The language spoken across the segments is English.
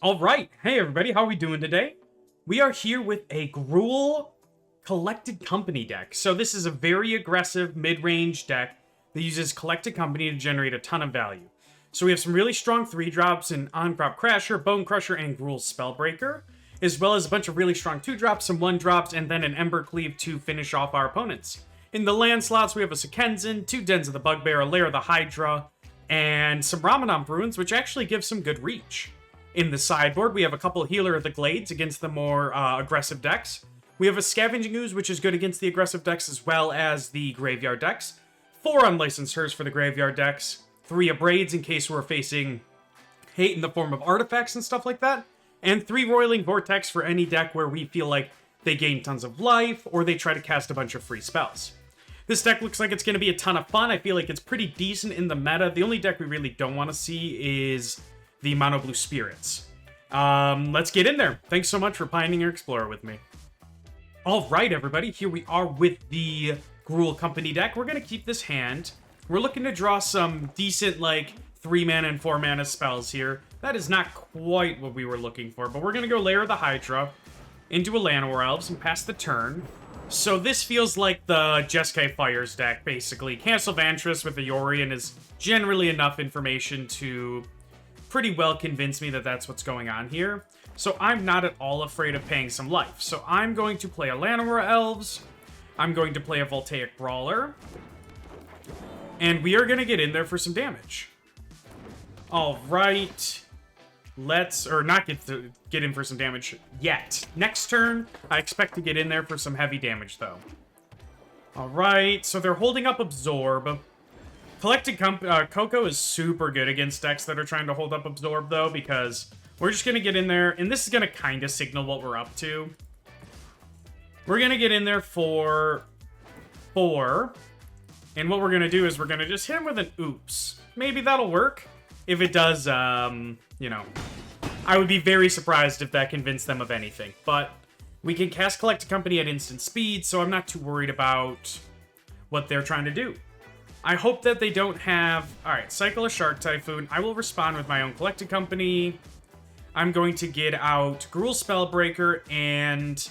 All right. Hey, everybody. How are we doing today? We are here with a Gruul Collected Company deck. So this is a very aggressive mid-range deck that uses Collected Company to generate a ton of value. So we have some really strong 3-drops in Ahn-Crop, Bonecrusher, and Gruul Spellbreaker, as well as a bunch of really strong 2-drops, some 1-drops, and then an Embercleave to finish off our opponents. In the land slots, we have a Sekenzin, 2 Dens of the Bugbear, a Lair of the Hydra, and some Ramadan Ruins, which actually give some good reach. In the sideboard, we have a couple Healer of the Glades against the more aggressive decks. We have a Scavenging Ooze, which is good against the aggressive decks as well as the graveyard decks. 4 Unlicensed Hers for the graveyard decks. 3 Abrades in case we're facing hate in the form of artifacts and stuff like that. And 3 Roiling Vortex for any deck where we feel like they gain tons of life or they try to cast a bunch of free spells. This deck looks like it's going to be a ton of fun. I feel like it's pretty decent in the meta. The only deck we really don't want to see is the Mono Blue Spirits. Let's get in there. Thanks so much for Pioneer Explorer with me. All right, everybody. Here we are with the Gruul Company deck. We're going to keep this hand. We're looking to draw some decent, 3-mana and 4-mana spells here. That is not quite what we were looking for, but we're going to go Lair of the Hydra into a Llanowar Elves and pass the turn. So this feels like the Jeskai Fires deck, basically. Cancel Vantress with the Yorion is generally enough information to pretty well convince me that that's what's going on here. So I'm not at all afraid of paying some life. So I'm going to play a Llanowar Elves. I'm going to play a Voltaic Brawler. And we are going to get in there for some damage. All right. Not get in for some damage yet. Next turn, I expect to get in there for some heavy damage, though. All right, so they're holding up Absorb. Collected Company, Coco is super good against decks that are trying to hold up Absorb, though, because we're just going to get in there, and this is going to kind of signal what we're up to. We're going to get in there for 4, and what we're going to do is we're going to just hit him with an Oops. Maybe that'll work. If it does, you know, I would be very surprised if that convinced them of anything. But we can cast Collected Company at instant speed, so I'm not too worried about what they're trying to do. I hope that they don't have... Alright, cycle a Shark Typhoon. I will respond with my own Collected Company. I'm going to get out Gruul Spellbreaker and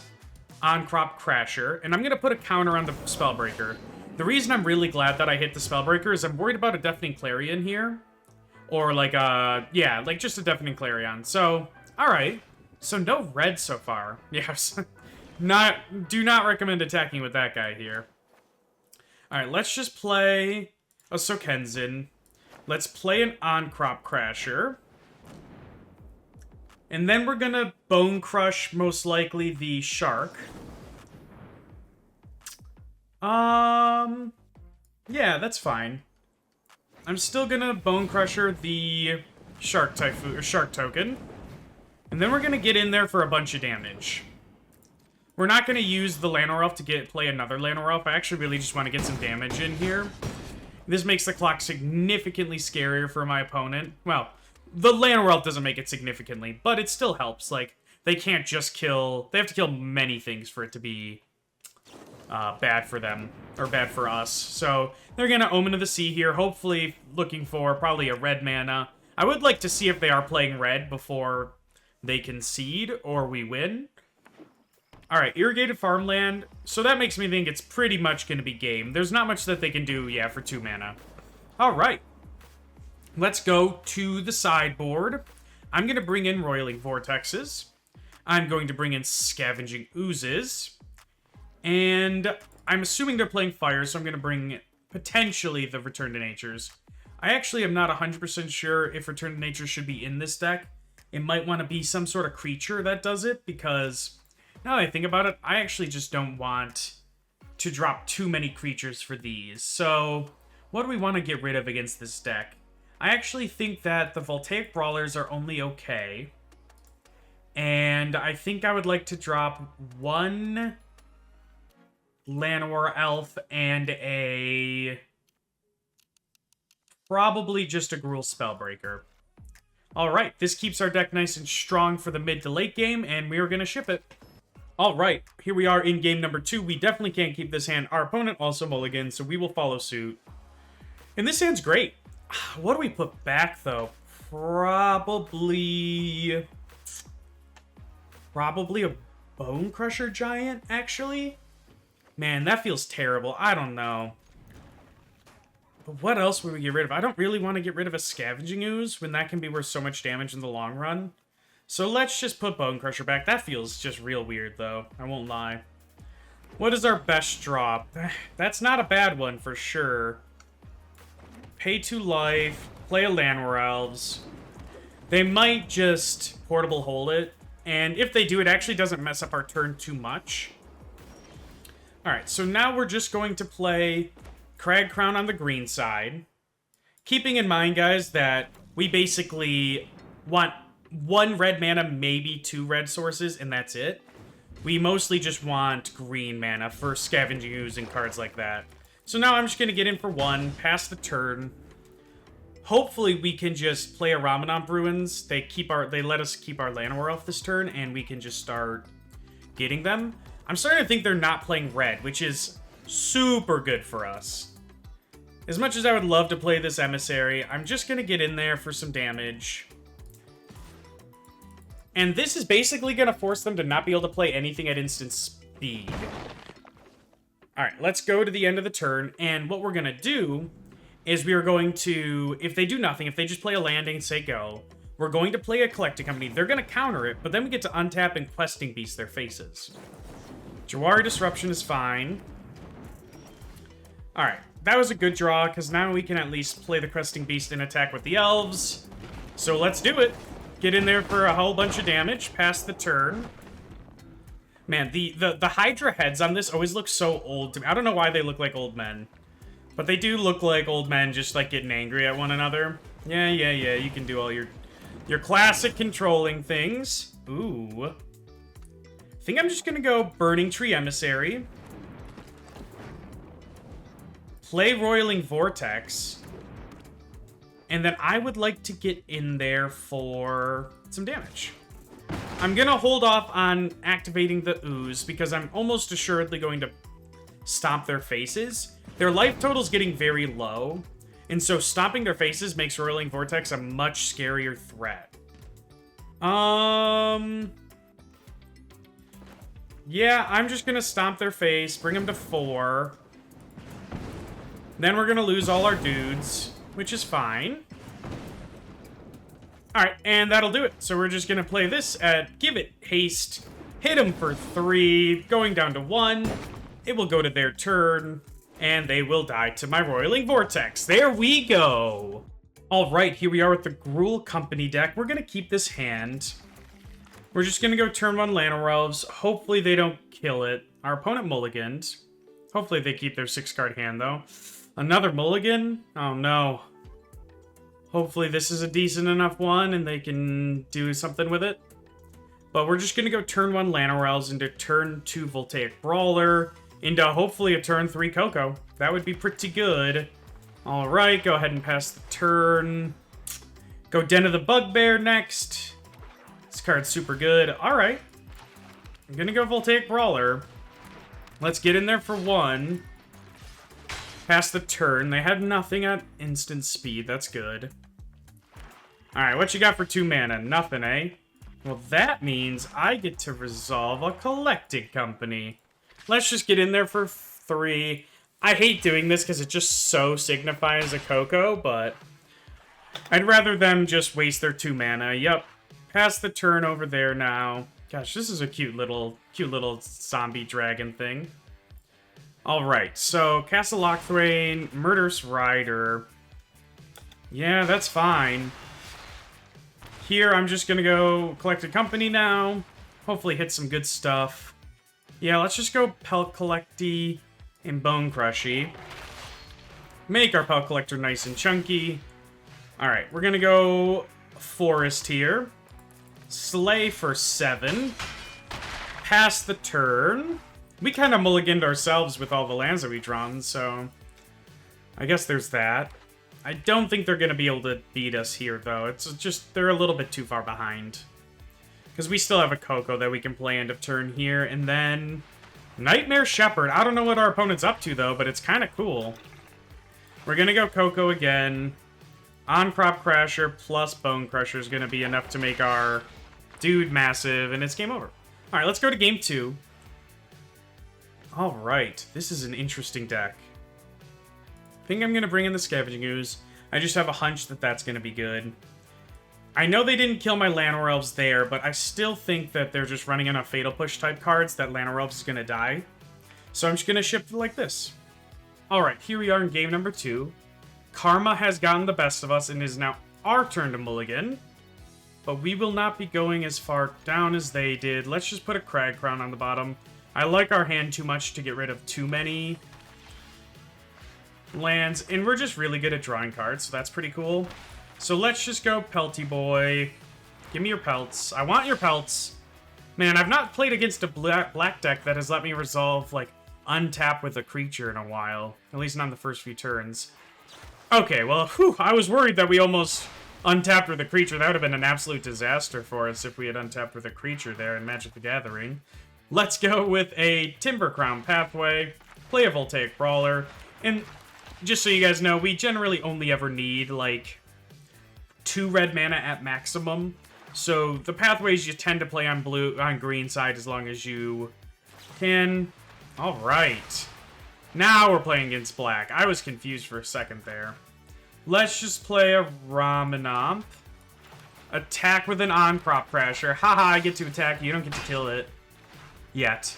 Ahn-Crop Crasher. And I'm going to put a counter on the Spellbreaker. The reason I'm really glad that I hit the Spellbreaker is I'm worried about a Deafening Clarion here. Or just a Deafening Clarion. So, alright. So no red so far. Yes. Do not recommend attacking with that guy here. Alright, let's just play a Sekenzin. Let's play an Ahn-Crop Crasher. And then we're gonna Bone Crush, most likely, the Shark. Yeah, that's fine. I'm still gonna Bonecrusher the Shark Typhoon or Shark Token. And then we're gonna get in there for a bunch of damage. We're not gonna use the Llanowar Elf to play another Llanowar Elf. I actually really just want to get some damage in here. This makes the clock significantly scarier for my opponent. Well, the Llanowar Elf doesn't make it significantly, but it still helps. They can't just kill... They have to kill many things for it to be bad for them, or bad for us. So they're going to Omen of the Sea here, hopefully looking for probably a red mana. I would like to see if they are playing red before they concede or we win. Alright, Irrigated Farmland. So that makes me think it's pretty much going to be game. There's not much that they can do, for 2 mana. Alright. Let's go to the sideboard. I'm going to bring in Roiling Vortexes. I'm going to bring in Scavenging Oozes. And I'm assuming they're playing fire, so I'm going to bring, potentially, the Return to Natures. I actually am not 100% sure if Return to Nature should be in this deck. It might want to be some sort of creature that does it, because now that I think about it, I actually just don't want to drop too many creatures for these. So, what do we want to get rid of against this deck? I actually think that the Voltaic Brawlers are only okay. And I think I would like to drop 1 Llanowar Elf and probably just a Gruul Spellbreaker. Alright, this keeps our deck nice and strong for the mid to late game, and we are going to ship it. Alright, here we are in game number 2. We definitely can't keep this hand. Our opponent also mulligans, so we will follow suit. And this hand's great. What do we put back, though? Probably... probably a Bonecrusher giant, actually. Man, that feels terrible. I don't know. But what else would we get rid of? I don't really want to get rid of a Scavenging Ooze when that can be worth so much damage in the long run. So let's just put Bonecrusher back. That feels just real weird, though. I won't lie. What is our best drop? That's not a bad one, for sure. Pay 2 life. Play a Llanowar Elves. They might just Portable Hold it. And if they do, it actually doesn't mess up our turn too much. Alright, so now we're just going to play Crag Crown on the green side. Keeping in mind, guys, that we basically want 1 red mana, maybe 2 red sources, and that's it. We mostly just want green mana for Scavenging Ooze and cards like that. So now I'm just going to get in for 1, pass the turn. Hopefully we can just play a Ramadan Bruins. They let us keep our Llanowar Elf this turn, and we can just start getting them. I'm starting to think they're not playing red, which is super good for us. As much as I would love to play this Emissary, I'm just going to get in there for some damage. And this is basically going to force them to not be able to play anything at instant speed. Alright, let's go to the end of the turn, and what we're going to do is we are going to, if they do nothing, if they just play a landing and say go, we're going to play a Collected Company. They're going to counter it, but then we get to untap and Questing Beast their faces. Jawari Disruption is fine. Alright, that was a good draw, because now we can at least play the Questing Beast and attack with the Elves. So let's do it. Get in there for a whole bunch of damage, pass the turn. Man, the Hydra heads on this always look so old to me. I don't know why they look like old men. But they do look like old men just, like, getting angry at one another. Yeah, you can do all your classic controlling things. Ooh. I think I'm just gonna go Burning Tree Emissary. Play Roiling Vortex. And then I would like to get in there for some damage. I'm gonna hold off on activating the Ooze because I'm almost assuredly going to stomp their faces. Their life total's getting very low, and so stomping their faces makes Roiling Vortex a much scarier threat. Yeah, I'm just gonna stomp their face, bring them to 4. Then we're gonna lose all our dudes, which is fine. Alright, and that'll do it. So we're just gonna play this at Give It Haste, hit them for 3, going down to 1. It will go to their turn, and they will die to my Roiling Vortex. There we go! Alright, here we are with the Gruul Company deck. We're gonna keep this hand. We're just gonna go turn 1 Llanowar Elves. Hopefully they don't kill it. Our opponent mulliganed. Hopefully they keep their 6-card hand, though. Another mulligan? Oh, no. Hopefully this is a decent enough one, and they can do something with it. But we're just gonna go turn 1 Llanowar Elves into turn 2 Voltaic Brawler, into hopefully a turn 3 Coco. That would be pretty good. Alright, go ahead and pass the turn. Go Den of the Bugbear next. This card's super good. Alright. I'm gonna go Voltaic Brawler. Let's get in there for 1. Pass the turn. They had nothing at instant speed. That's good. Alright, what you got for 2 mana? Nothing, eh? Well, that means I get to resolve a Collected Company. Let's just get in there for 3. I hate doing this because it just so signifies a Coco, but I'd rather them just waste their 2 mana. Yup. Pass the turn over there now. Gosh, this is a cute little zombie dragon thing. Alright, so Castle Lochthwain, Murderous Rider. Yeah, that's fine. Here, I'm just gonna go Collected Company now. Hopefully hit some good stuff. Yeah, let's just go Pelt Collecty and Bonecrusher. Make our Pelt Collector nice and chunky. Alright, we're gonna go Forest here. Slay for 7. Pass the turn. We kind of mulliganed ourselves with all the lands that we've drawn, so I guess there's that. I don't think they're going to be able to beat us here, though. It's just, they're a little bit too far behind. Because we still have a Coco that we can play end of turn here, and then Nightmare Shepherd. I don't know what our opponent's up to, though, but it's kind of cool. We're going to go Coco again. On-Crop Crasher plus Bonecrusher is going to be enough to make our dude massive, and it's game over. Alright, let's go to game 2. Alright, this is an interesting deck. I think I'm going to bring in the Scavenging Ooze. I just have a hunch that that's going to be good. I know they didn't kill my Llanowar Elves there, but I still think that they're just running enough Fatal Push type cards that Llanowar Elves is going to die. So I'm just going to shift it like this. Alright, here we are in game number 2. Karma has gotten the best of us and it is now our turn to mulligan. But we will not be going as far down as they did. Let's just put a Crag Crown on the bottom. I like our hand too much to get rid of too many lands. And we're just really good at drawing cards, so that's pretty cool. So let's just go Pelty Boy. Give me your pelts. I want your pelts. Man, I've not played against a black deck that has let me resolve, like, untap with a creature in a while. At least not in the first few turns. Okay, well, whew, I was worried that we almost untapped with a creature. That would have been an absolute disaster for us if we had untapped with a creature there in Magic the Gathering. Let's go with a Timber Crown Pathway, play a Voltaic Brawler, and just so you guys know, we generally only ever need, like, 2 red mana at maximum. So the pathways you tend to play on green side as long as you can. Alright. Now we're playing against black. I was confused for a second there. Let's just play a Ramanamp. Attack with an Ahn-Crop Crasher. Haha, I get to attack. You don't get to kill it. Yet.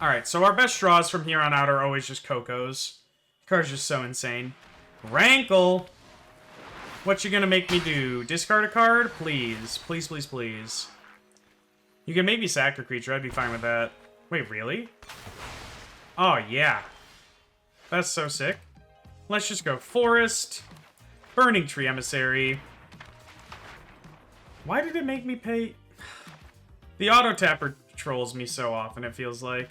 Alright, so our best draws from here on out are always just Cocos. The card's just so insane. Rankle! What you gonna make me do? Discard a card? Please. Please, please, please. You can maybe sack a creature. I'd be fine with that. Wait, really? Oh, yeah. That's so sick. Let's just go Forest. Burning Tree Emissary. Why did it make me pay? The auto-tapper trolls me so often, it feels like.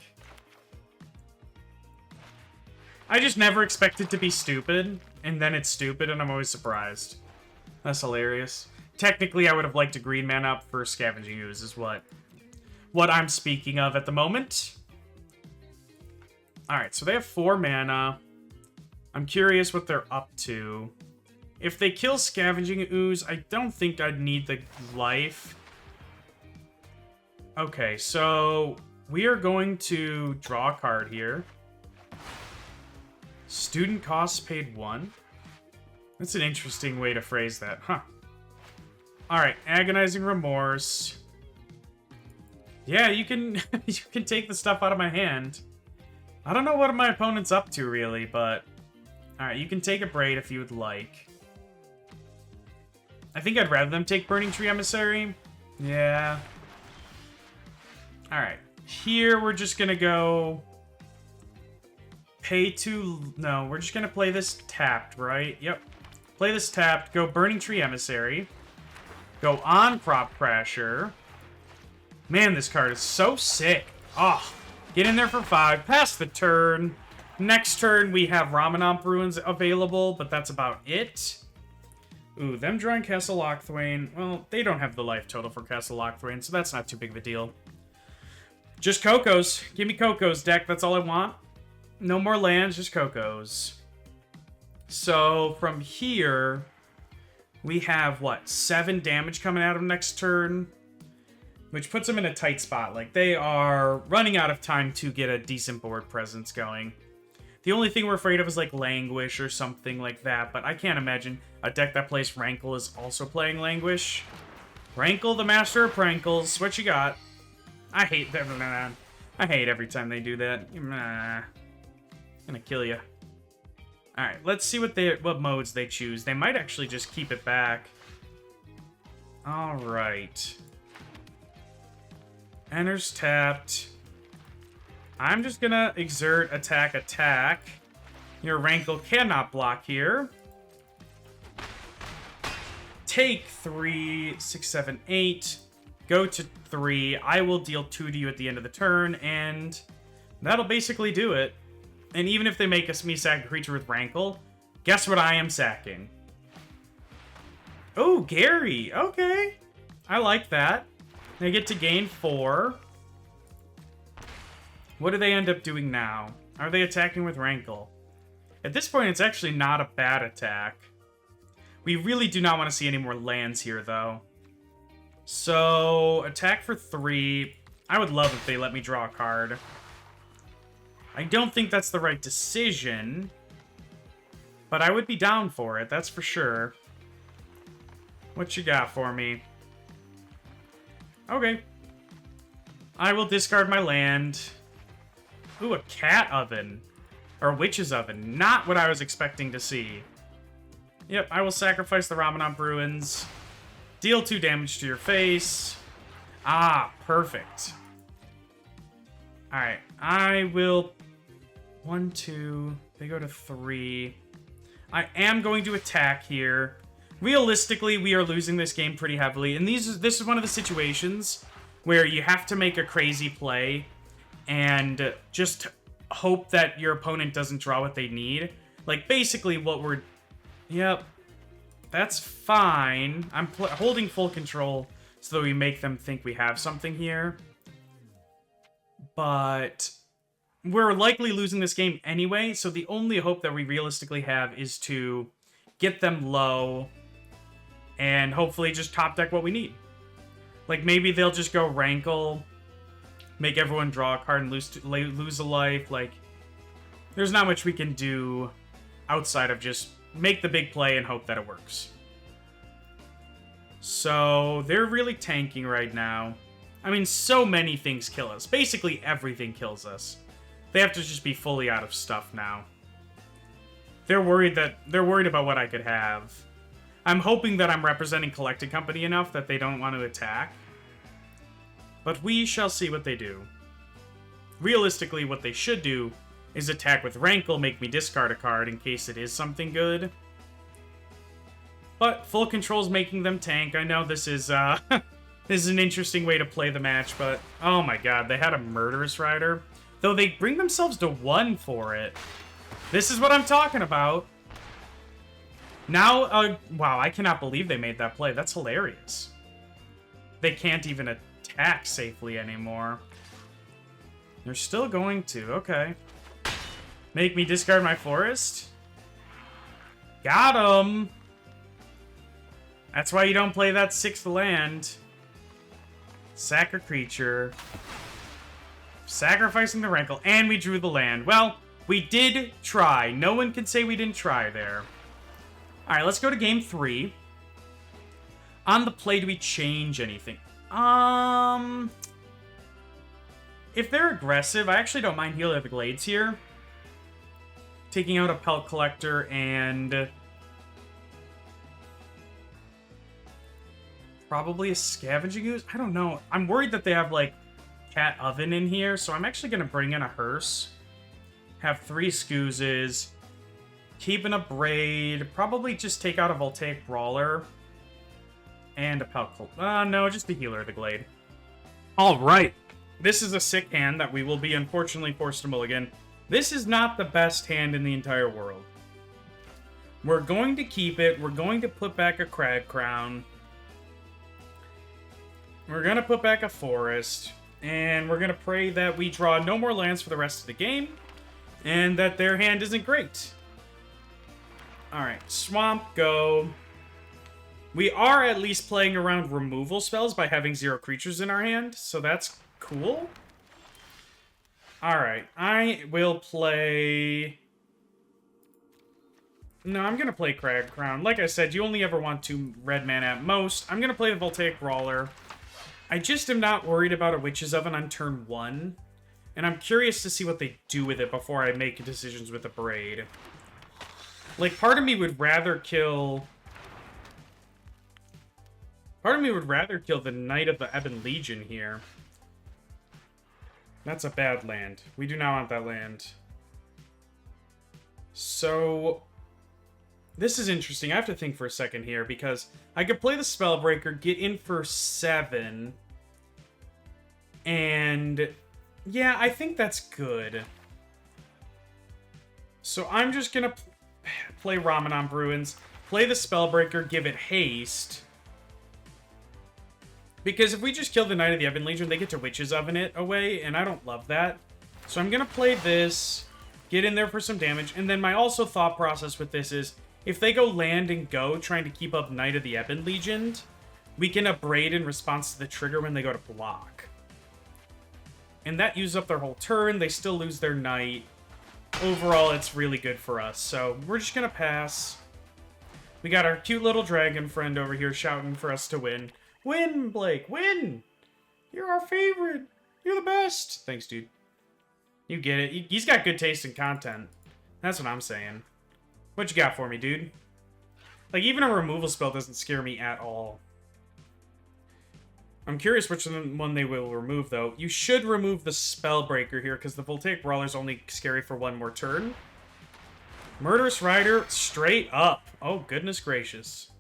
I just never expect it to be stupid, and then it's stupid, and I'm always surprised. That's hilarious. Technically, I would have liked a green mana up for Scavenging Ooze, is what I'm speaking of at the moment. Alright, so they have 4 mana. I'm curious what they're up to. If they kill Scavenging Ooze, I don't think I'd need the life. Okay, so we are going to draw a card here. Student costs paid 1. That's an interesting way to phrase that, huh? Alright, Agonizing Remorse. Yeah, you can you can take the stuff out of my hand. I don't know what my opponent's up to, really, but... Alright, you can take a Braid if you would like. I think I'd rather them take Burning Tree Emissary. Yeah. Alright. Here, we're just gonna go... Pay 2... No, we're just gonna play this tapped, right? Yep. Play this tapped. Go Burning Tree Emissary. Go Ahn-Crop Crasher. Man, this card is so sick. Oh, get in there for 5. Pass the turn. Next turn, we have Ramanamp Ruins available, but that's about it. Ooh, them drawing Castle Lochthwain. Well, they don't have the life total for Castle Lochthwain, so that's not too big of a deal. Just Cocos. Give me Cocos, deck. That's all I want. No more lands, just Cocos. So, from here, we have, what, 7 damage coming out of next turn? Which puts them in a tight spot. Like, they are running out of time to get a decent board presence going. The only thing we're afraid of is, like, Languish or something like that, but I can't imagine a deck that plays Rankle is also playing Languish. Rankle, the master of Prankles. What you got? I hate that. I hate every time they do that. I'm gonna kill you. Alright, let's see what modes they choose. They might actually just keep it back. Alright. Enters tapped. I'm just gonna exert attack. Your Rankle cannot block here. Take 3, 6, 7, 8. Go to 3. I will deal 2 to you at the end of the turn, and that'll basically do it. And even if they make me sack a creature with Rankle, guess what I am sacking? Oh, Gary. Okay. I like that. They get to gain 4. What do they end up doing now? Are they attacking with Rankle? At this point, it's actually not a bad attack. We really do not want to see any more lands here, though. So, attack for 3. I would love if they let me draw a card. I don't think that's the right decision, but I would be down for it, that's for sure. What you got for me? Okay. I will discard my land. Ooh, a cat oven. Or a witch's oven. Not what I was expecting to see. Yep, I will sacrifice the Ramadan Bruins. Deal 2 damage to your face. Ah, perfect. Alright, I will... 1, 2... They go to 3. I am going to attack here. Realistically, we are losing this game pretty heavily. And this is one of the situations where you have to make a crazy play and just hope that your opponent doesn't draw what they need. Like, basically what we're... Yep. That's fine. I'm holding full control so that we make them think we have something here. But we're likely losing this game anyway, so the only hope that we realistically have is to get them low and hopefully just top deck what we need. Like, maybe they'll just go Rankle, make everyone draw a card and lose a life. Like, there's not much we can do outside of just make the big play and hope that it works. So, they're really tanking right now. I mean, so many things kill us. Basically, everything kills us. They have to just be fully out of stuff now. They're worried about what I could have. I'm hoping that I'm representing Collected Company enough that they don't want to attack. But we shall see what they do. Realistically, what they should do is attack with Rankle, make me discard a card in case it is something good. But full control's making them tank. I know this is this is an interesting way to play the match, but oh my god, they had a Murderous Rider. Though they bring themselves to 1 for it. This is what I'm talking about. Now, wow, I cannot believe they made that play. That's hilarious. They can't even attack safely anymore. They're still going to, okay. Make me discard my forest? Got him! That's why you don't play that 6th land. Sack a creature. Sacrificing the Rankle, and we drew the land. Well, we did try. No one can say we didn't try there. Alright, let's go to game 3. On the play, do we change anything? If they're aggressive, I actually don't mind Healer of the Glades here. Taking out a Pelt Collector and... probably a Scavenging Ooze? I don't know. I'm worried that they have, like, Cat Oven in here, so I'm actually going to bring in a Hearse. Have 3 Scoozes. Keep in a Braid. Probably just take out a Voltaic Brawler. And a Pelt... no, just the Healer of the Glade. Alright. This is a sick hand that we will be unfortunately forced to mulligan. This is not the best hand in the entire world. We're going to keep it. We're going to put back a Crag Crown. We're going to put back a Forest. And we're going to pray that we draw no more lands for the rest of the game. And that their hand isn't great. Alright, Swamp, go. We are at least playing around removal spells by having 0 creatures in our hand. So that's cool. Alright, I will play... No, I'm going to play Crag Crown. Like I said, you only ever want 2 red mana at most. I'm going to play the Voltaic Brawler. I just am not worried about a Witch's Oven on turn 1. And I'm curious to see what they do with it before I make decisions with the Braid. Like, part of me would rather kill... Part of me would rather kill the Knight of the Ebon Legion here. That's a bad land. We do not want that land. So... This is interesting. I have to think for a second here, because I could play the Spellbreaker, get in for 7. And... yeah, I think that's good. So I'm just gonna play Ramadan Bruins, play the Spellbreaker, give it haste. Because if we just kill the Knight of the Ebon Legion, they get to Witch's Oven it away, and I don't love that. So I'm gonna play this, get in there for some damage, and then my also thought process with this is, if they go land and go, trying to keep up Knight of the Ebon Legion, we can abrade in response to the trigger when they go to block. And that uses up their whole turn. They still lose their knight. Overall, it's really good for us. So we're just going to pass. We got our cute little dragon friend over here shouting for us to win. Win, Blake, win! You're our favorite. You're the best. Thanks, dude. You get it. He's got good taste in content. That's what I'm saying. What you got for me, dude? Like, even a removal spell doesn't scare me at all. I'm curious which one they will remove, though. You should remove the Spellbreaker here, because the Voltaic Brawler's only scary for one more turn. Murderous Rider, straight up. Oh, goodness gracious.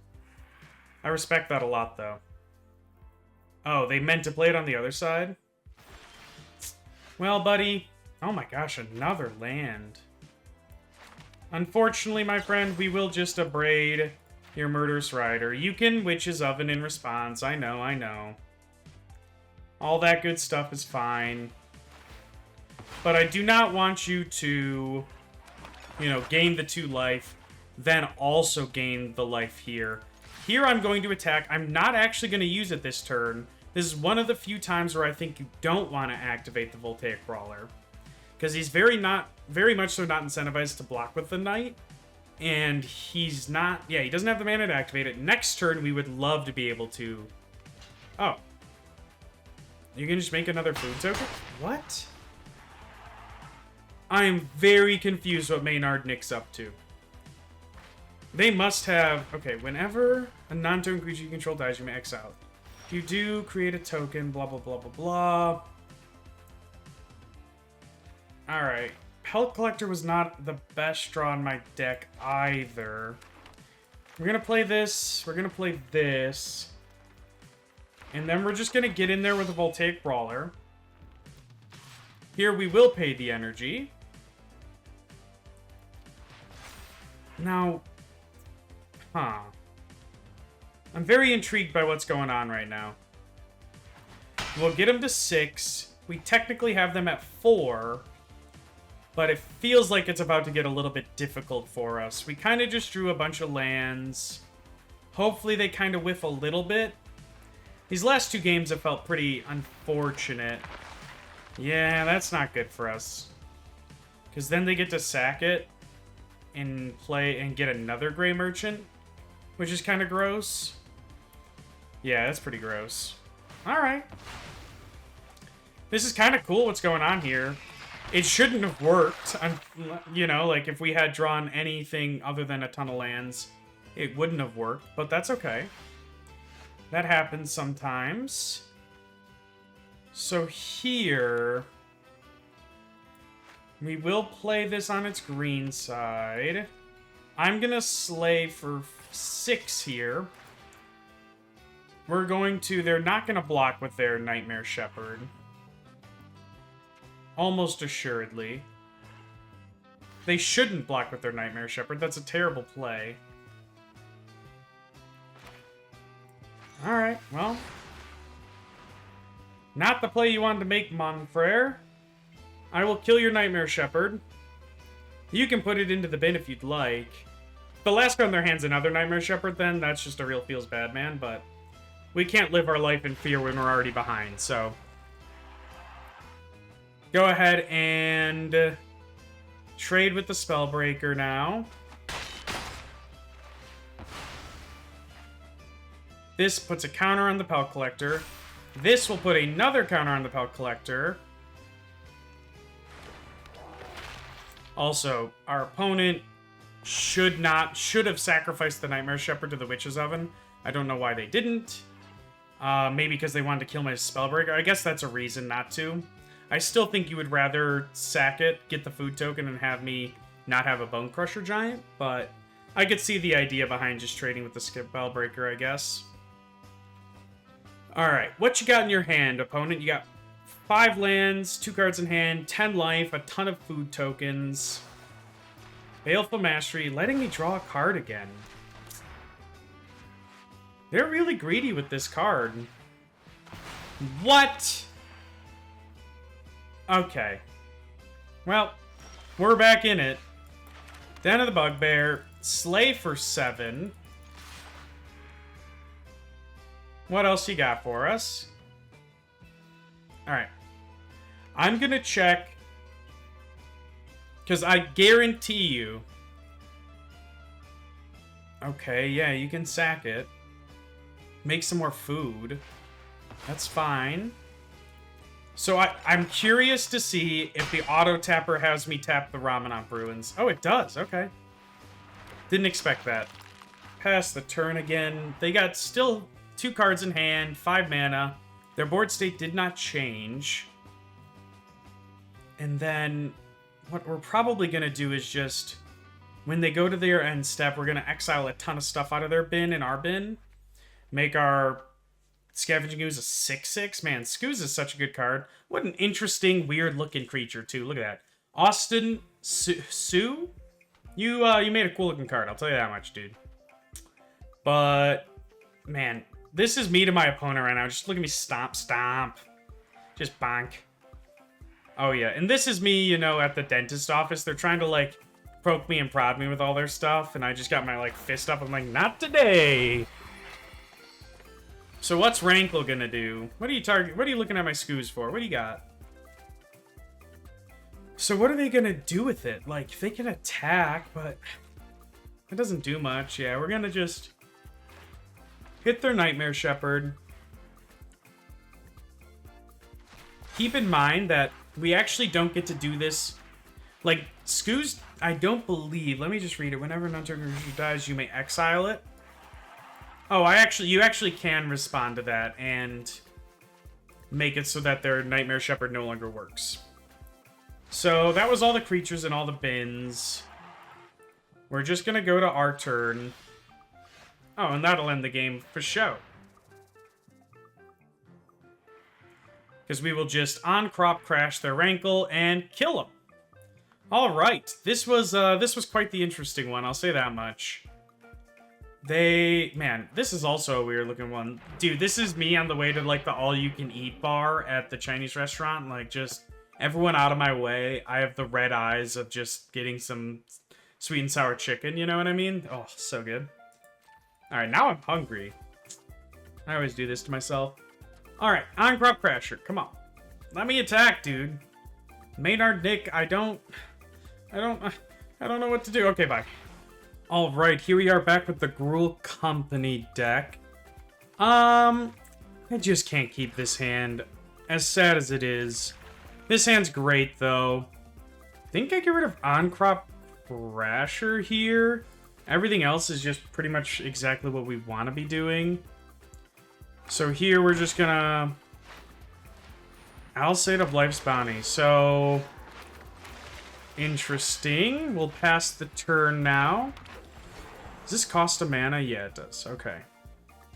I respect that a lot, though. Oh, they meant to play it on the other side? Well, buddy. Oh my gosh, another land. Unfortunately, my friend, we will just abrade your Murderous Rider. You can Witch's Oven in response. I know, I know. All that good stuff is fine. But I do not want you to, you know, gain the 2 life, then also gain the life here. Here I'm going to attack. I'm not actually going to use it this turn. This is one of the few times where I think you don't want to activate the Voltaic Brawler. Because he's very much so not incentivized to block with the Knight. And he's not... Yeah, he doesn't have the mana to activate it. Next turn, we would love to be able to... Oh. You can just make another food token? What? I am very confused what Maynard Nick's up to. They must have... Okay, whenever a non-token creature you control dies, you may exile it. If you do, create a token, blah, blah, blah, blah, blah. Alright. Pellet Collector was not the best draw in my deck either. We're gonna play this. We're gonna play this. And then we're just gonna get in there with a Voltaic Brawler. Here we will pay the energy. Now... Huh. I'm very intrigued by what's going on right now. We'll get them to 6. We technically have them at 4. But it feels like it's about to get a little bit difficult for us. We kind of just drew a bunch of lands. Hopefully they kind of whiff a little bit. These last 2 games have felt pretty unfortunate. Yeah, that's not good for us. Because then they get to sack it and play and get another Gray Merchant, which is kind of gross. Yeah, that's pretty gross. Alright. This is kind of cool what's going on here. It shouldn't have worked. You know, like if we had drawn anything other than a ton of lands, it wouldn't have worked, but that's okay. That happens sometimes. So here, we will play this on its green side. I'm gonna slay for 6 here. We're going to... They're not gonna block with their Nightmare Shepherd. Almost assuredly. They shouldn't block with their Nightmare Shepherd. That's a terrible play. Alright, well. Not the play you wanted to make, Monfrere. I will kill your Nightmare Shepherd. You can put it into the bin if you'd like. If the last card in their hand's another Nightmare Shepherd, then that's just a real feels bad man, but we can't live our life in fear when we're already behind, so... Go ahead and trade with the Spellbreaker now. This puts a counter on the Pellet Collector. This will put another counter on the Pellet Collector. Also, our opponent should have sacrificed the Nightmare Shepherd to the Witch's Oven. I don't know why they didn't. Maybe because they wanted to kill my Spellbreaker. I guess that's a reason not to. I still think you would rather sack it, get the food token, and have me not have a Bonecrusher Giant, but I could see the idea behind just trading with the Spellbreaker, I guess. Alright, what you got in your hand, opponent? You got 5 lands, 2 cards in hand, 10 life, a ton of food tokens. Baleful Mastery, letting me draw a card again. They're really greedy with this card. What? Okay. Well, we're back in it. Den of the Bugbear. Slay for 7. What else you got for us? Alright. I'm gonna check, because I guarantee you... Okay, yeah, you can sack it. Make some more food. That's fine. So I'm curious to see if the auto tapper has me tap the Ramanant Ruins. Oh, it does. Okay. Didn't expect that. Pass the turn again. They got still 2 cards in hand, 5 mana. Their board state did not change. And then what we're probably going to do is just, when they go to their end step, we're going to exile a ton of stuff out of their bin and our bin. Make our Scavenging Ooze a 6/6. Man, Scooze is such a good card. What an interesting, weird-looking creature, too. Look at that. Austin Sue? You made a cool-looking card. I'll tell you that much, dude. But, man, this is me to my opponent right now. Just look at me stomp, stomp. Just bonk. Oh, yeah. And this is me, you know, at the dentist office. They're trying to, like, poke me and prod me with all their stuff. And I just got my, like, fist up. I'm like, not today. So what's Rankle gonna do? What are you looking at my Scooze for? What do you got? So what are they gonna do with it? Like, they can attack, but it doesn't do much. Yeah, we're gonna just hit their Nightmare Shepherd. Keep in mind that we actually don't get to do this. Like, Scooze, I don't believe. Let me just read it. Whenever an untargeted creature dies, you may exile it. Oh, you actually can respond to that and make it so that their Nightmare Shepherd no longer works. So that was all the creatures in all the bins. We're just gonna go to our turn. Oh, and that'll end the game for show. Because we will just Ahn-Crop crash their Rankle and kill them. All right, this was quite the interesting one. I'll say that much. Man, this is also a weird looking one. Dude, this is me on the way to, like, the all-you-can-eat bar at the Chinese restaurant. Like, just everyone out of my way. I have the red eyes of just getting some sweet and sour chicken, you know what I mean? Oh, so good. Alright, now I'm hungry. I always do this to myself. Alright, Ahn-Crop Crasher, come on. Let me attack, dude. Maynard Nick, I don't know what to do. Okay, bye. Alright, here we are back with the Gruul Company deck. I just can't keep this hand, as sad as it is. This hand's great, though. I think I get rid of Ahn-Crop Crasher here. Everything else is just pretty much exactly what we want to be doing. So here we're just gonna Alseid of Life's Bounty. So interesting. We'll pass the turn now. Does this cost a mana? Yeah, it does. Okay.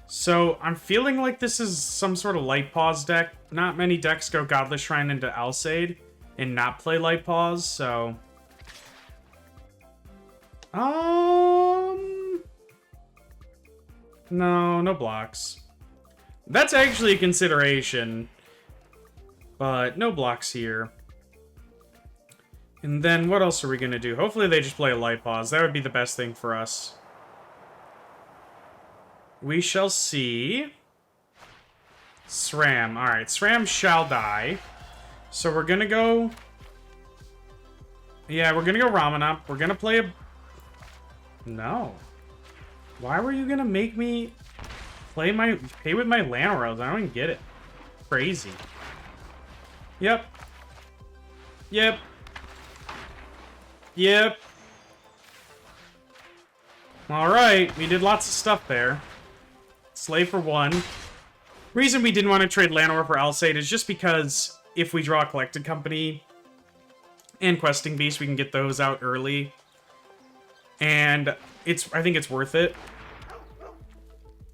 So, I'm feeling like this is some sort of Light Pause deck. Not many decks go Godless Shrine into Alseid and not play Light Pause, so... No blocks. That's actually a consideration. But no blocks here. And then what else are we going to do? Hopefully they just play a Light Pause. That would be the best thing for us. We shall see. SRAM. Alright, SRAM shall die. So we're gonna go... Yeah, we're gonna go Ramanant. We're gonna play a... No. Why were you gonna make me pay with my Llanowar Elves? I don't even get it. Crazy. Yep. Yep. Yep. Alright, we did lots of stuff there. Slave for 1. Reason we didn't want to trade Llanowar for Alseid is just because if we draw a Collected Company and Questing Beast, we can get those out early. And I think it's worth it.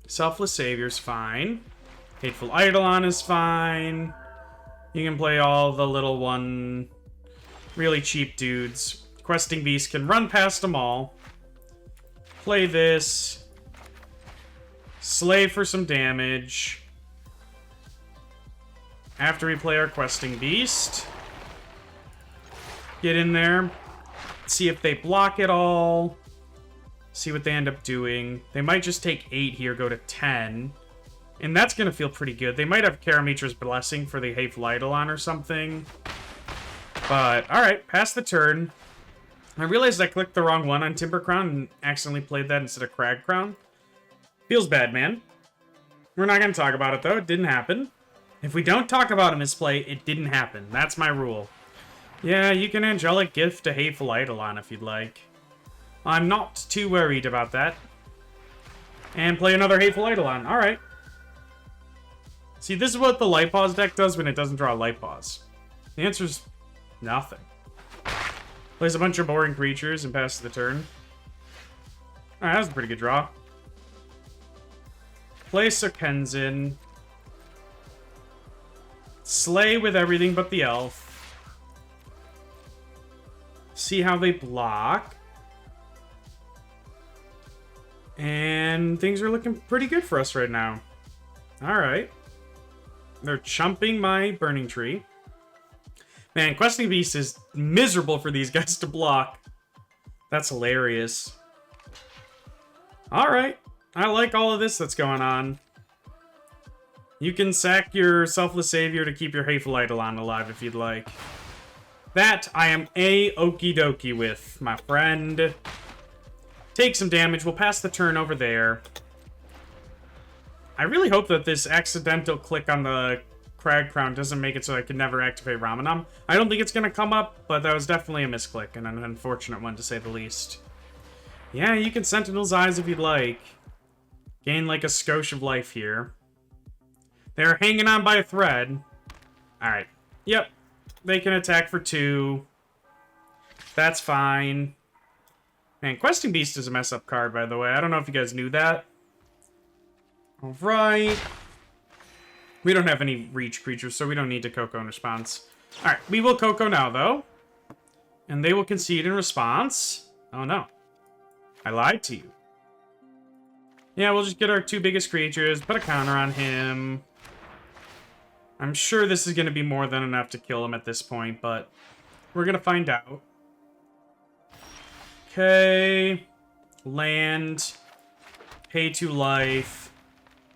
Selfless Savior's fine. Hateful Eidolon is fine. You can play all the little one really cheap dudes. Questing Beast can run past them all. Play this. Slay for some damage. After we play our Questing Beast. Get in there. See if they block it all. See what they end up doing. They might just take 8 here, go to 10. And that's going to feel pretty good. They might have Karamitra's Blessing for the Hateful Eidolon or something. But, alright, pass the turn. I realized I clicked the wrong one on Timber Crown and accidentally played that instead of Crag Crown. Feels bad, man. We're not going to talk about it, though. It didn't happen. If we don't talk about a misplay, it didn't happen. That's my rule. Yeah, you can Angelic Gift a Hateful Eidolon if you'd like. I'm not too worried about that. And play another Hateful Eidolon. Alright. See, this is what the Light Pause deck does when it doesn't draw Light Pause. The answer's nothing. Plays a bunch of boring creatures and passes the turn. Alright, that was a pretty good draw. Play Sokenzin. Slay with everything but the elf. See how they block. And things are looking pretty good for us right now. Alright. They're chumping my Burning Tree. Man, Questing Beast is miserable for these guys to block. That's hilarious. Alright. I like all of this that's going on. You can sack your Selfless Savior to keep your Hateful Eidolon alive if you'd like. That I am a-okie dokie with, my friend. Take some damage. We'll pass the turn over there. I really hope that this accidental click on the Crag Crown doesn't make it so I can never activate Ramanam. I don't think it's going to come up, but that was definitely a misclick and an unfortunate one to say the least. Yeah, you can Sentinel's Eyes if you'd like. Gain like a skosh of life here. They're hanging on by a thread. Alright. Yep. They can attack for 2. That's fine. Man, Questing Beast is a mess-up card, by the way. I don't know if you guys knew that. Alright. We don't have any reach creatures, so we don't need to Coco in response. Alright, we will Coco now, though. And they will concede in response. Oh, no. I lied to you. Yeah, we'll just get our 2 biggest creatures, put a counter on him. I'm sure this is going to be more than enough to kill him at this point, but we're going to find out. Okay. Land. Pay 2 life.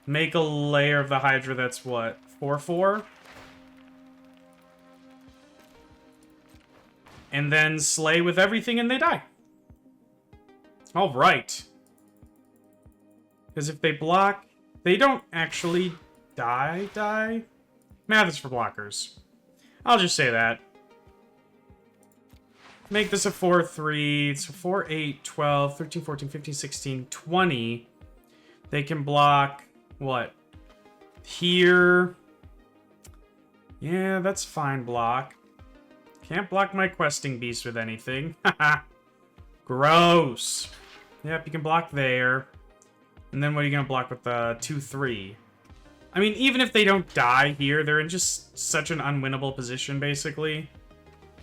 Make a layer of the Hydra that's what? 4/4? And then slay with everything and they die. Alright. Because if they block, they don't actually die. Math is for blockers. I'll just say that. Make this a 4/3. So 4, 8, 12, 13, 14, 15, 16, 20. They can block, what? Here. Yeah, that's fine block. Can't block my Questing Beast with anything. Haha. Gross. Yep, you can block there. And then what are you going to block with the 2/3? I mean, even if they don't die here, they're in just such an unwinnable position, basically.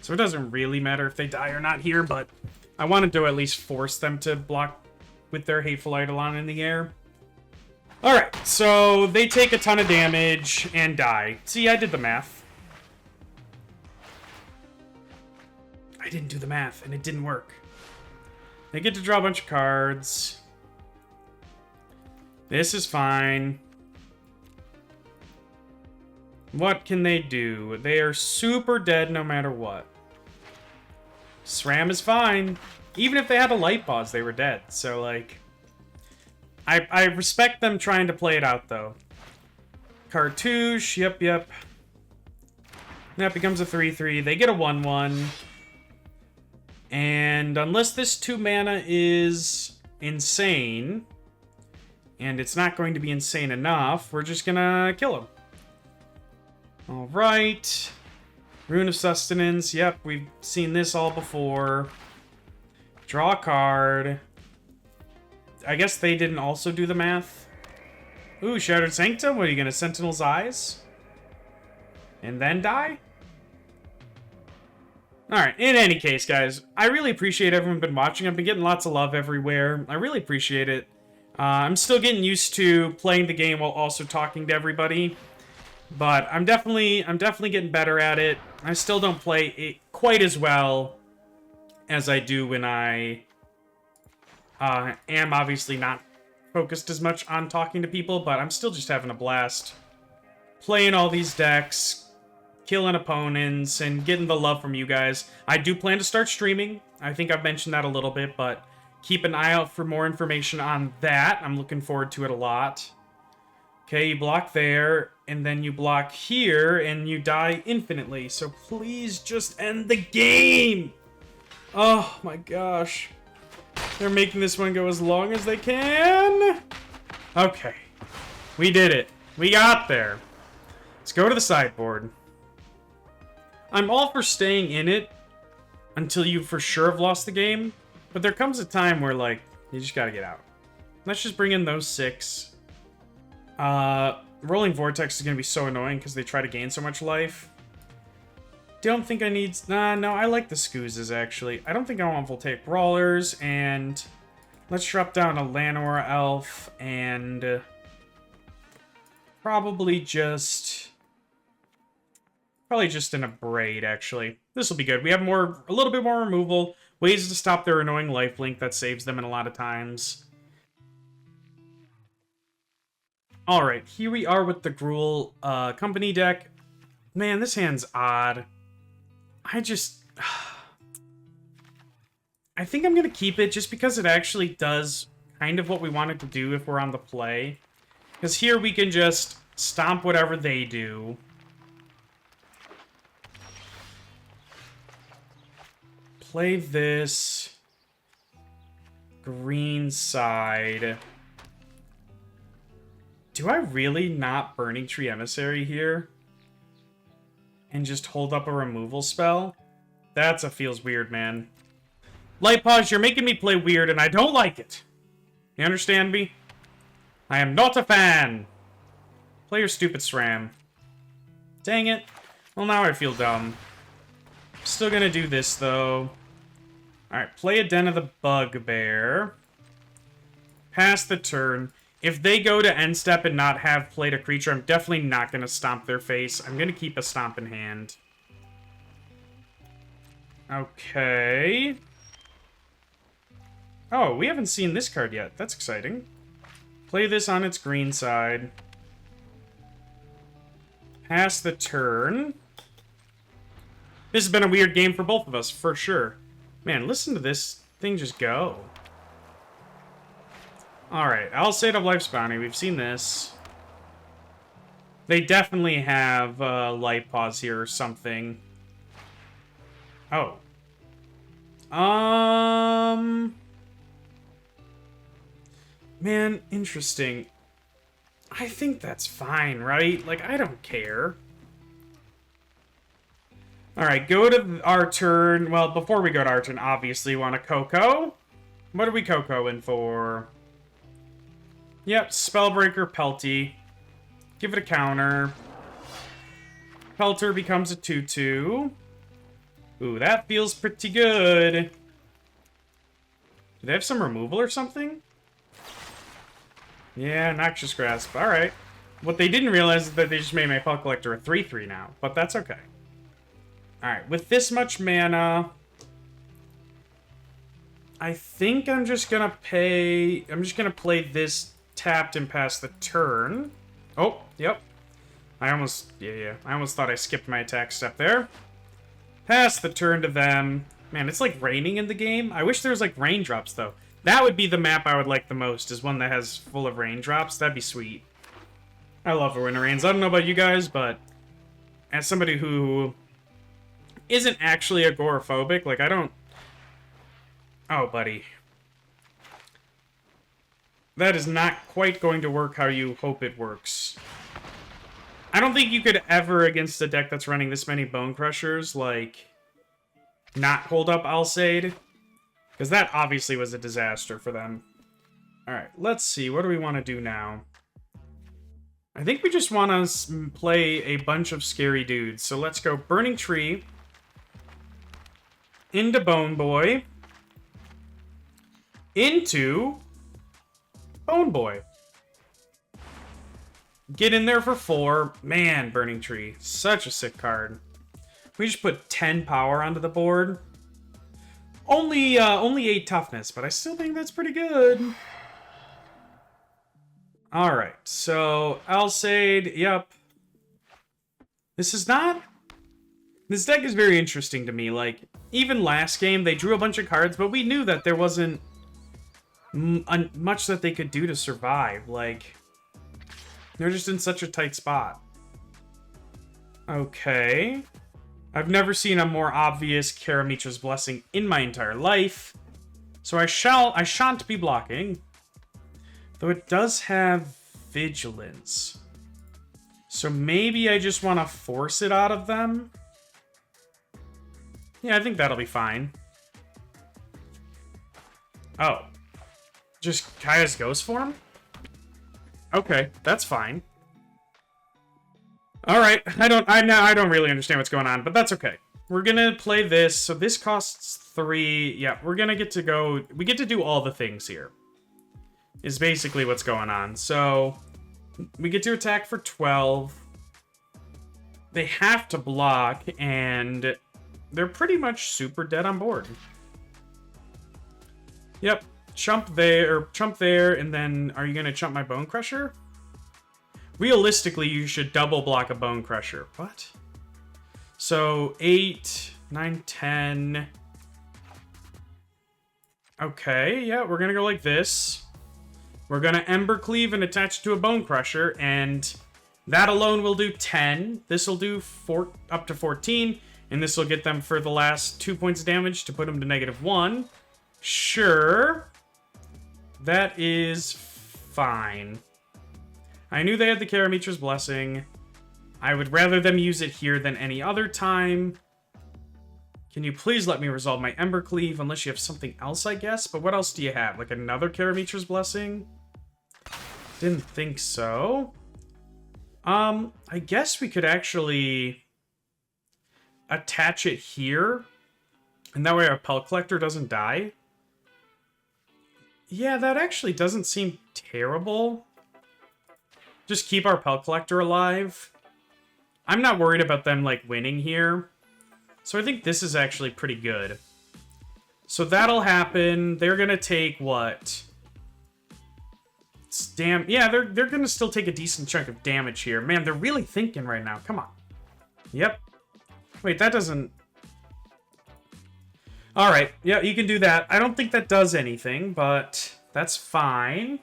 So it doesn't really matter if they die or not here, but I wanted to at least force them to block with their Hateful Eidolon in the air. Alright, so they take a ton of damage and die. See, I did the math. I didn't do the math, and it didn't work. They get to draw a bunch of cards. This is fine. What can they do? They are super dead no matter what. SRAM is fine. Even if they had a Light Pause, they were dead. So, like... I respect them trying to play it out, though. Cartouche, yep. That becomes a 3/3. They get a 1/1. And unless this 2 mana is insane, and it's not going to be insane enough, we're just gonna kill him. Alright. Rune of Sustenance. Yep, we've seen this all before. Draw a card. I guess they didn't also do the math. Ooh, Shattered Sanctum. What are you gonna Sentinel's Eyes? And then die? Alright, in any case, guys, I really appreciate everyone been watching. I've been getting lots of love everywhere. I really appreciate it. I'm still getting used to playing the game while also talking to everybody. But I'm definitely getting better at it. I still don't play it quite as well as I do when I am obviously not focused as much on talking to people, but I'm still just having a blast. Playing all these decks, killing opponents, and getting the love from you guys. I do plan to start streaming. I think I've mentioned that a little bit, but keep an eye out for more information on that. I'm looking forward to it a lot. Okay, you block there, and then you block here, and you die infinitely. So please just end the game! Oh my gosh. They're making this one go as long as they can. Okay. We did it. We got there. Let's go to the sideboard. I'm all for staying in it until you for sure have lost the game. But there comes a time where, like, you just gotta get out. Let's just bring in those 6. Rolling Vortex is gonna be so annoying because they try to gain so much life. Don't think I need... Nah, no, I like the Scoozes, actually. I don't think I want Voltaic Brawlers, and... Let's drop down a Llanowar Elf, and... Probably just in a Braid, actually. This will be good. We have a little bit more removal. Ways to stop their annoying lifelink that saves them in a lot of times. Alright, here we are with the Gruul company deck. Man, this hand's odd. I think I'm going to keep it just because it actually does kind of what we wanted to do if we're on the play. Because here we can just stomp whatever they do. Play this. Green side. Do I really not Burning Tree Emissary here? And just hold up a removal spell? That's a feels weird, man. Light Pause, you're making me play weird, and I don't like it. You understand me? I am not a fan. Play your stupid SRAM. Dang it. Well, now I feel dumb. Still gonna do this, though. Alright, play a Den of the Bugbear. Pass the turn. If they go to end step and not have played a creature, I'm definitely not going to stomp their face. I'm going to keep a stomp in hand. Okay. Oh, we haven't seen this card yet. That's exciting. Play this on its green side. Pass the turn. This has been a weird game for both of us, for sure. Man, listen to this thing just go. Alright, Alseid of Life's Bounty. We've seen this. They definitely have Light Pause here or something. Oh. Man, interesting. I think that's fine, right? Like, I don't care. Alright, go to our turn. Well, before we go to our turn, obviously we want a Coco. What are we Cocoing for? Yep, Spellbreaker, Pelty. Give it a counter. Pelter becomes a 2/2. Ooh, that feels pretty good. Do they have some removal or something? Yeah, Noxious Grasp. Alright. What they didn't realize is that they just made my Pelt Collector a 3/3 now, but that's okay. Alright, with this much mana... I think I'm just gonna play this tapped and pass the turn. Oh, yep. I almost thought I skipped my attack step there. Pass the turn to them. Man, it's like raining in the game. I wish there was like raindrops though. That would be the map I would like the most, is one that has full of raindrops. That'd be sweet. I love it when it rains. I don't know about you guys, but as somebody who isn't actually agoraphobic, like I don't... Oh, buddy. That is not quite going to work how you hope it works. I don't think you could ever, against a deck that's running this many Bonecrushers, like, not hold up Alseid. Because that obviously was a disaster for them. Alright, let's see. What do we want to do now? I think we just want to play a bunch of scary dudes. So let's go Burning Tree. Into Bone Boy. Into... Bone Boy. Get in there for 4. Man, Burning Tree. Such a sick card. We just put 10 power onto the board. Only 8 toughness, but I still think that's pretty good. Alright, so Alsaid, yep. This deck is very interesting to me. Like, even last game, they drew a bunch of cards, but we knew that there wasn't much that they could do to survive. Like, they're just in such a tight spot. Okay. I've never seen a more obvious Karamitra's Blessing in my entire life. So I shan't be blocking. Though it does have Vigilance. So maybe I just want to force it out of them. Yeah, I think that'll be fine. Oh. Just Kaya's Ghost form? Okay, that's fine. Alright, I don't really understand what's going on, but that's okay. We're gonna play this, so this costs 3. Yeah, we're gonna get to go... We get to do all the things here. Is basically what's going on. So, we get to attack for 12. They have to block, and they're pretty much super dead on board. Yep, chump there, and then are you gonna chump my Bonecrusher? Realistically, you should double block a Bonecrusher. What? So, 8, 9, 10. Okay, yeah, we're gonna go like this. We're gonna Embercleave and attach it to a Bonecrusher, and that alone will do 10. This will do up to 14, and this will get them for the last 2 points of damage to put them to -1. Sure. That is fine. I knew they had the Karamitra's Blessing. I would rather them use it here than any other time. Can you please let me resolve my Embercleave, unless you have something else, I guess? But what else do you have? Like another Karamitra's Blessing? Didn't think so. I guess we could actually attach it here. And that way our Pellet Collector doesn't die. Yeah, that actually doesn't seem terrible. Just keep our Pellet Collector alive. I'm not worried about them, like, winning here. So I think this is actually pretty good. So that'll happen. They're gonna take, what? Damn. Yeah, they're gonna still take a decent chunk of damage here. Man, they're really thinking right now. Come on. Yep. Wait, that doesn't... Alright, yeah, you can do that. I don't think that does anything, but that's fine.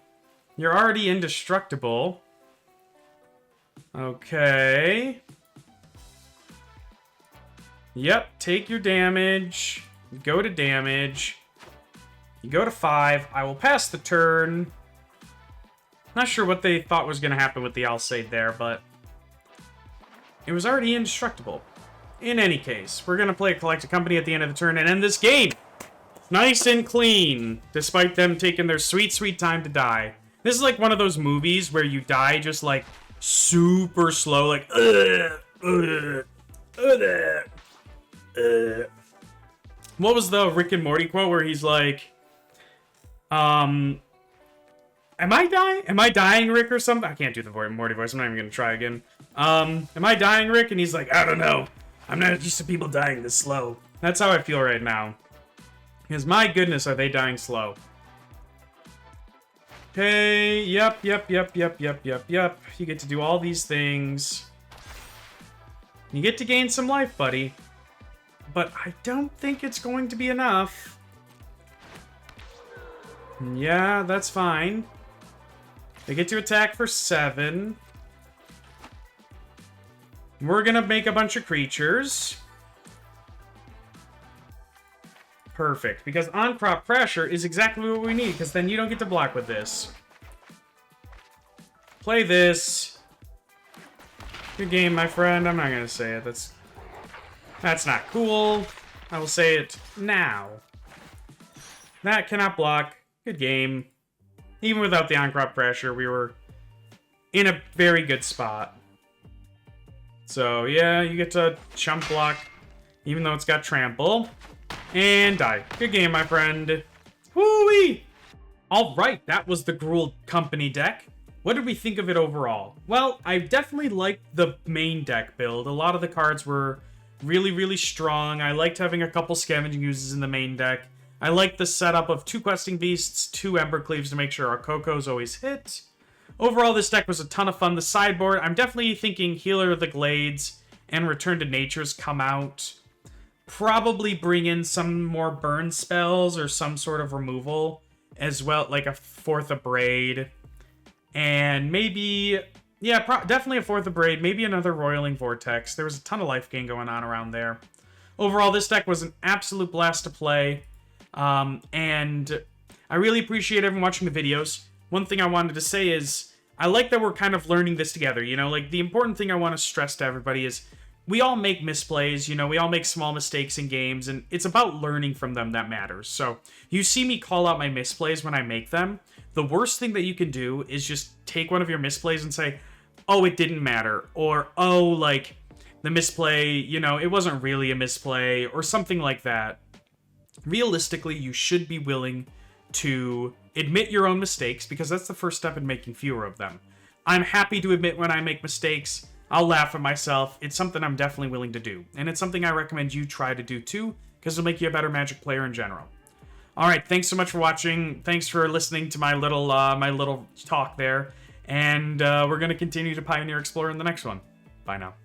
You're already indestructible. Okay. Yep, take your damage. Go to damage. You go to 5. I will pass the turn. Not sure what they thought was going to happen with the Alsaid there, but it was already indestructible. In any case, we're going to play a Collected Company at the end of the turn and end this game. Nice and clean, despite them taking their sweet, sweet time to die. This is like one of those movies where you die just like super slow, like What was the Rick and Morty quote where he's like, am I dying? Am I dying, Rick, or something? I can't do the Morty voice. I'm not even going to try again. Am I dying, Rick? And he's like, I don't know. I'm not used to people dying this slow. That's how I feel right now. Because my goodness, are they dying slow. Okay, yep. You get to do all these things. You get to gain some life, buddy. But I don't think it's going to be enough. Yeah, that's fine. They get to attack for 7. We're gonna make a bunch of creatures. Perfect, because Ahn-Crop Pressure is exactly what we need, because then you don't get to block with this. Play this. Good game, my friend. I'm not gonna say it. That's not cool. I will say it now. That cannot block. Good game. Even without the Ahn-Crop Pressure, we were in a very good spot. So, yeah, you get to chump block, even though it's got trample. And die. Good game, my friend. Woo-wee! Alright, that was the Gruul Company deck. What did we think of it overall? Well, I definitely liked the main deck build. A lot of the cards were really, really strong. I liked having a couple Scavenging Oozes in the main deck. I liked the setup of 2 Questing Beasts, 2 Embercleaves to make sure our Cocos always hit. Overall, this deck was a ton of fun. The sideboard, I'm definitely thinking Healer of the Glades and Return to Nature's come out. Probably bring in some more burn spells or some sort of removal as well, like a Fourth of Braid. And maybe, yeah, definitely a Fourth of Braid, maybe another Roiling Vortex. There was a ton of life gain going on around there. Overall, this deck was an absolute blast to play. And I really appreciate everyone watching the videos. One thing I wanted to say is, I like that we're kind of learning this together, you know? Like, the important thing I want to stress to everybody is, we all make misplays, you know, we all make small mistakes in games, and it's about learning from them that matters. So, you see me call out my misplays when I make them. The worst thing that you can do is just take one of your misplays and say, oh, it didn't matter, or, oh, like, the misplay, you know, it wasn't really a misplay, or something like that. Realistically, you should be willing to admit your own mistakes, because that's the first step in making fewer of them. I'm happy to admit when I make mistakes. I'll laugh at myself. It's something I'm definitely willing to do. And it's something I recommend you try to do too, because it'll make you a better Magic player in general. Alright, thanks so much for watching. Thanks for listening to my little talk there. And we're going to continue to Pioneer Explorer in the next one. Bye now.